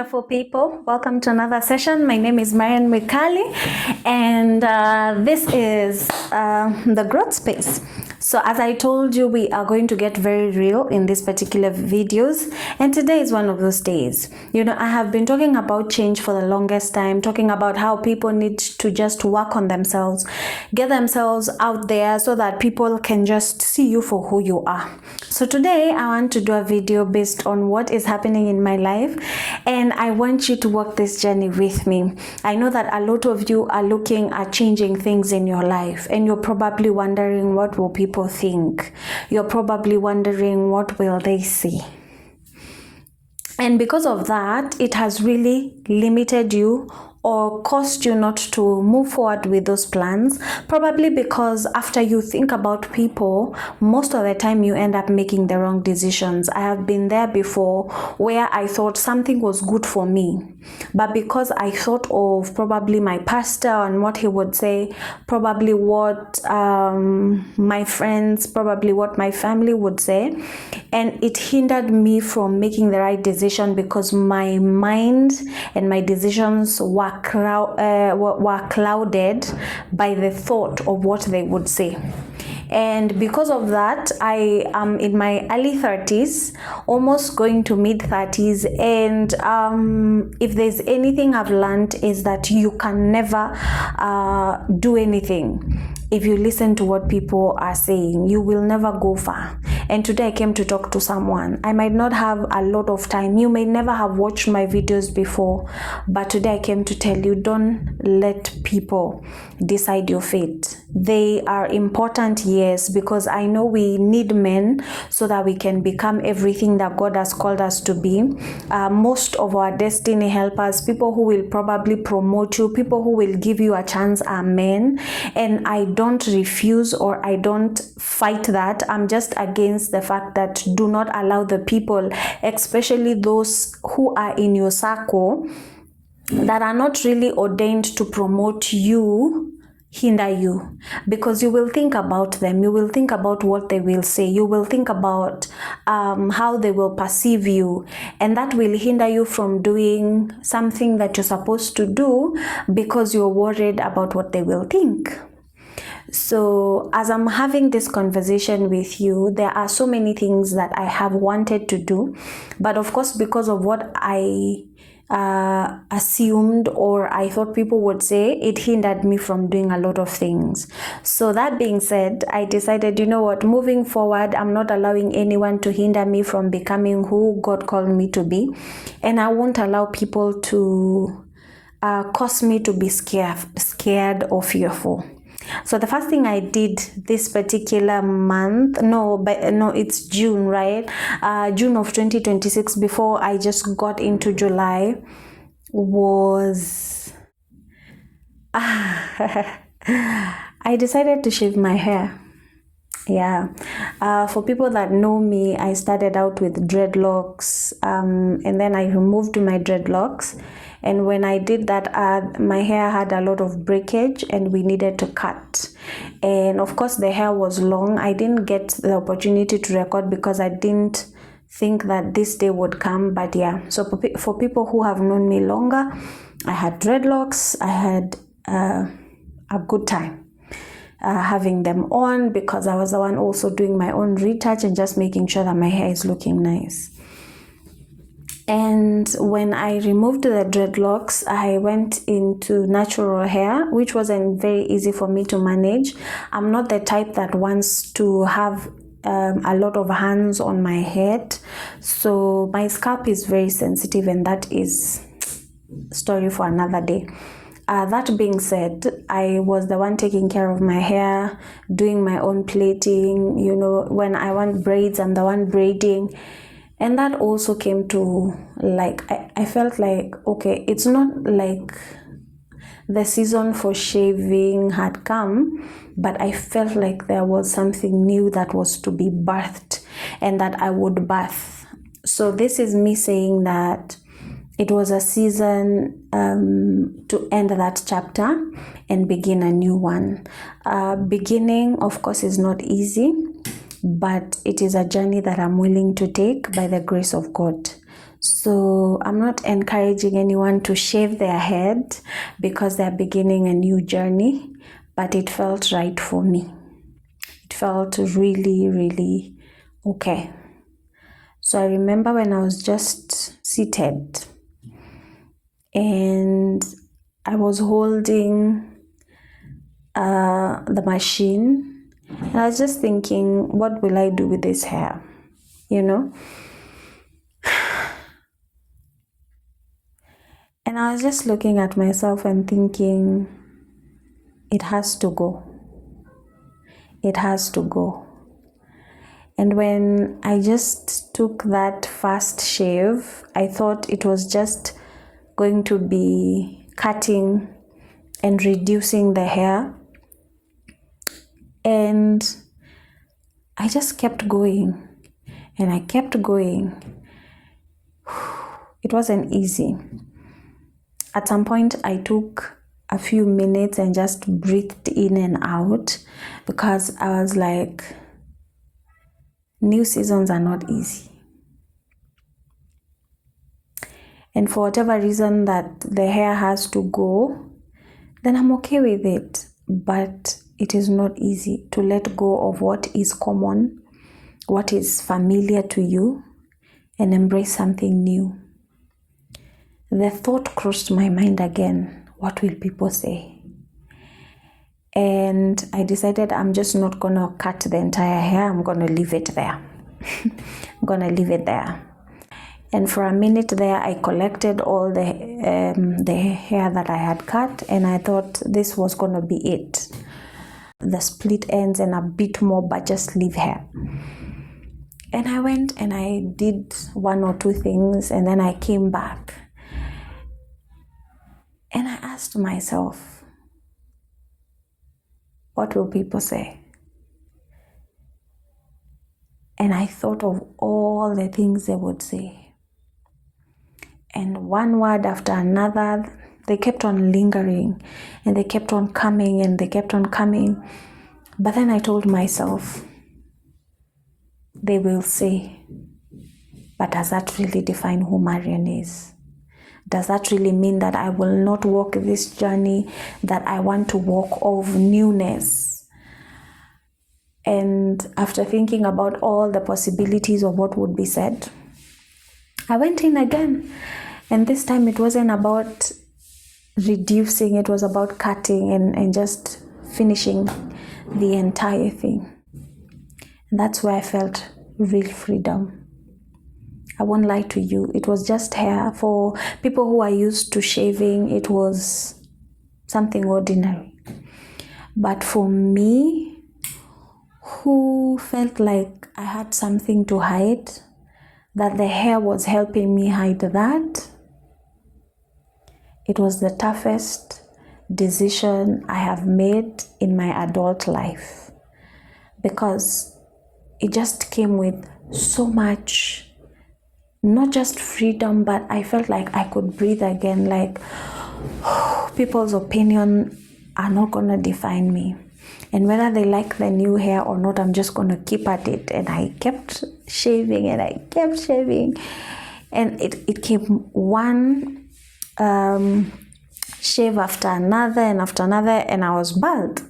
wonderful people. Welcome to another session. My name is Marian Mikali, and this is the growth space. So as I told you, we are going to get very real in these particular videos, and today is one of those days. I have been talking about change for the longest time, talking about how people need to just work on themselves, get themselves out there so that people can just see you for who you are. So today I want to do a video based on what is happening in my life, and I want you to walk this journey with me. I know that a lot of you are looking at changing things in your life, and you're probably wondering, what will people think? You're probably wondering, what will they see? And because of that, it has really limited you or caused you not to move forward with those plans, probably because after you think about people, most of the time you end up making the wrong decisions. I have been there before where I thought something was good for me, but because I thought of probably my pastor and what he would say, probably what my friends, probably what my family would say, and it hindered me from making the right decision because my mind and my decisions were clouded by the thought of what they would say. And because of that, I am in my early 30s, almost going to mid 30s, and if there's anything I've learned is that you can never do anything if you listen to what people are saying. You will never go far. And today I came to talk to someone. I might not have a lot of time. You may never have watched my videos before, but today I came to tell you, don't let people decide your fate. They are important, yes, because I know we need men so that we can become everything that God has called us to be. Most of our destiny helpers, people who will probably promote you, people who will give you a chance, are men. And I don't refuse or I don't fight that. I'm just against the fact that do not allow the people, especially those who are in your circle that are not really ordained to promote you, hinder you, because you will think about them, you will think about what they will say, you will think about how they will perceive you, and that will hinder you from doing something that you're supposed to do because you're worried about what they will think. So as I'm having this conversation with you, there are so many things that I have wanted to do, but of course, because of what I assumed or I thought people would say, it hindered me from doing a lot of things. So that being said, I decided, you know what, moving forward, I'm not allowing anyone to hinder me from becoming who God called me to be, and I won't allow people to cause me to be scared or fearful. So the first thing I did this particular month, it's June, right? June of 2026, before I just got into July, was I decided to shave my hair. Yeah. For people that know me, I started out with dreadlocks, and then I removed my dreadlocks. And when I did that, my hair had a lot of breakage and we needed to cut. And of course, the hair was long. I didn't get the opportunity to record because I didn't think that this day would come. But yeah, so for people who have known me longer, I had dreadlocks. I had a good time having them on because I was the one also doing my own retouch and just making sure that my hair is looking nice. And when I removed the dreadlocks, I went into natural hair, which wasn't very easy for me to manage. I'm not the type that wants to have a lot of hands on my head, so my scalp is very sensitive, and that is story for another day. That being said, I was the one taking care of my hair, doing my own plaiting. When I want braids, I'm the one braiding. And that also came to, I felt like, okay, it's not like the season for shaving had come, but I felt like there was something new that was to be birthed and that I would birth. So this is me saying that it was a season to end that chapter and begin a new one. Beginning, of course, is not easy, but it is a journey that I'm willing to take by the grace of God. So I'm not encouraging anyone to shave their head because they're beginning a new journey, but it felt right for me. It felt really, really okay. So I remember when I was just seated and I was holding the machine, and I was just thinking, what will I do with this hair? You know? And I was just looking at myself and thinking, it has to go. It has to go. And when I just took that first shave, I thought it was just going to be cutting and reducing the hair. And I just kept going. And I kept going. It wasn't easy. At some point, I took a few minutes and just breathed in and out because I was like, new seasons are not easy. And for whatever reason that the hair has to go, then I'm okay with it. But it is not easy to let go of what is common, what is familiar to you, and embrace something new. The thought crossed my mind again, what will people say? And I decided I'm just not going to cut the entire hair. I'm going to leave it there. I'm going to leave it there. And for a minute there, I collected all the hair that I had cut, and I thought this was going to be it. The split ends and a bit more, but just leave hair. And I went and I did one or two things, and then I came back. And I asked myself, what will people say? And I thought of all the things they would say. And one word after another, they kept on lingering, and they kept on coming, and they kept on coming. But then I told myself, they will say, but does that really define who Marian is? Does that really mean that I will not walk this journey that I want to walk of newness? And after thinking about all the possibilities of what would be said, I went in again. And this time it wasn't about reducing, it was about cutting and just finishing the entire thing. And that's where I felt real freedom. I won't lie to you, it was just hair. For people who are used to shaving, it was something ordinary. But for me, who felt like I had something to hide, that the hair was helping me hide that, it was the toughest decision I have made in my adult life, because it just came with so much, not just freedom, but I felt like I could breathe again, like people's opinion are not going to define me. And whether they like the new hair or not, I'm just going to keep at it. And I kept shaving and I kept shaving. And it came one shave after another and after another, and I was bald.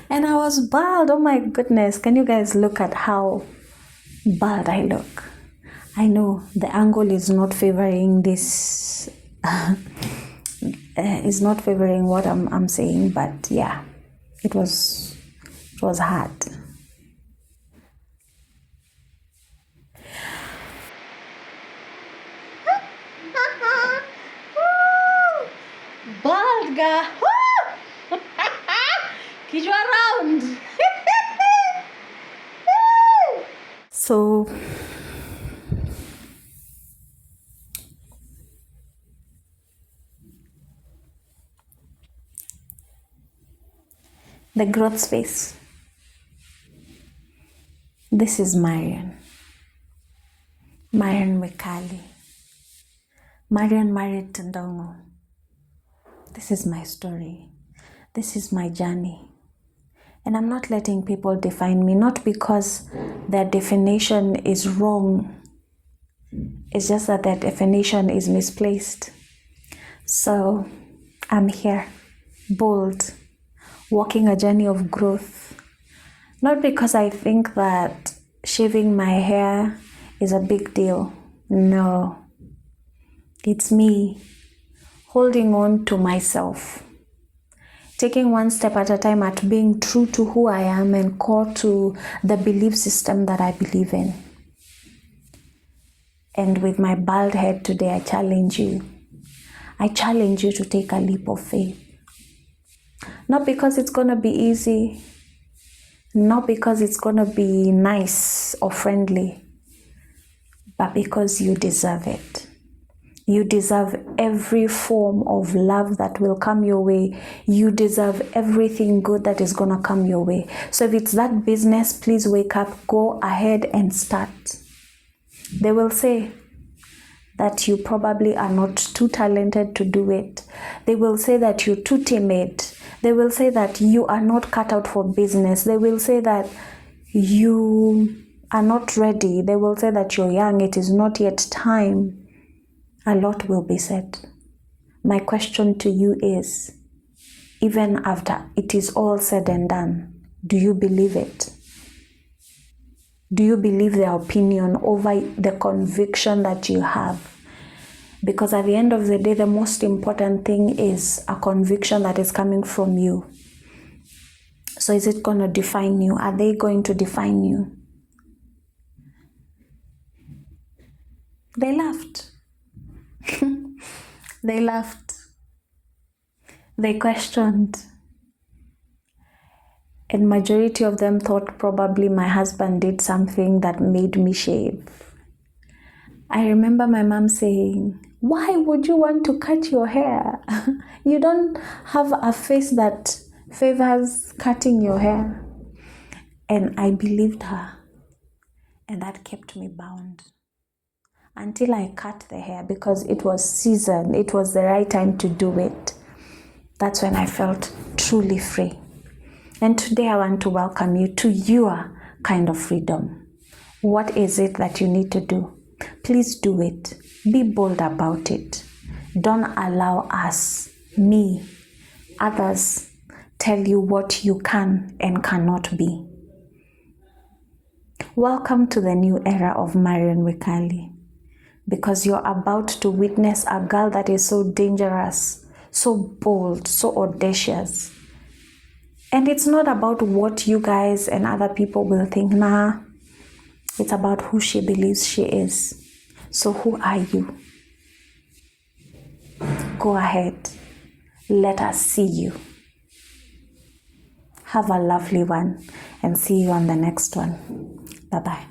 And I was bald. Oh my goodness. Can you guys look at how bald I look? I know the angle is not favoring this, is not favoring what I'm saying, but yeah, it was hard. Bald guy. Kichwa round. So the growth space. This is Marian Wekali. Marian married to Ndongo. This is my story. This is my journey. And I'm not letting people define me, not because their definition is wrong, It's just that the definition is misplaced. So I'm here, bold, walking a journey of growth. Not because I think that shaving my hair is a big deal. No. It's me holding on to myself, taking one step at a time at being true to who I am and core to the belief system that I believe in. And with my bald head today, I challenge you. I challenge you to take a leap of faith. Not because it's going to be easy, not because it's going to be nice or friendly, but because you deserve it. You deserve every form of love that will come your way. You deserve everything good that is going to come your way. So if it's that business, please wake up, go ahead and start. They will say that you probably are not too talented to do it. They will say that you're too timid. They will say that you are not cut out for business. They will say that you are not ready. They will say that you're young. It is not yet time. A lot will be said. My question to you is, even after it is all said and done, do you believe it? Do you believe their opinion over the conviction that you have? Because at the end of the day, the most important thing is a conviction that is coming from you. So is it going to define you? Are they going to define you? They laughed. They laughed. They questioned. And majority of them thought probably my husband did something that made me shave. I remember my mom saying, "Why would you want to cut your hair? You don't have a face that favors cutting your hair." And I believed her. And that kept me bound. Until I cut the hair because it was season. It was the right time to do it. That's when I felt truly free. And today I want to welcome you to your kind of freedom. What is it that you need to do? Please do it. Be bold about it. Don't allow us, me, others, tell you what you can and cannot be. Welcome to the new era of Marion Wikali, because you're about to witness a girl that is so dangerous, so bold, so audacious. And it's not about what you guys and other people will think. Nah, it's about who she believes she is. So who are you? Go ahead. Let us see you. Have a lovely one and see you on the next one. Bye-bye.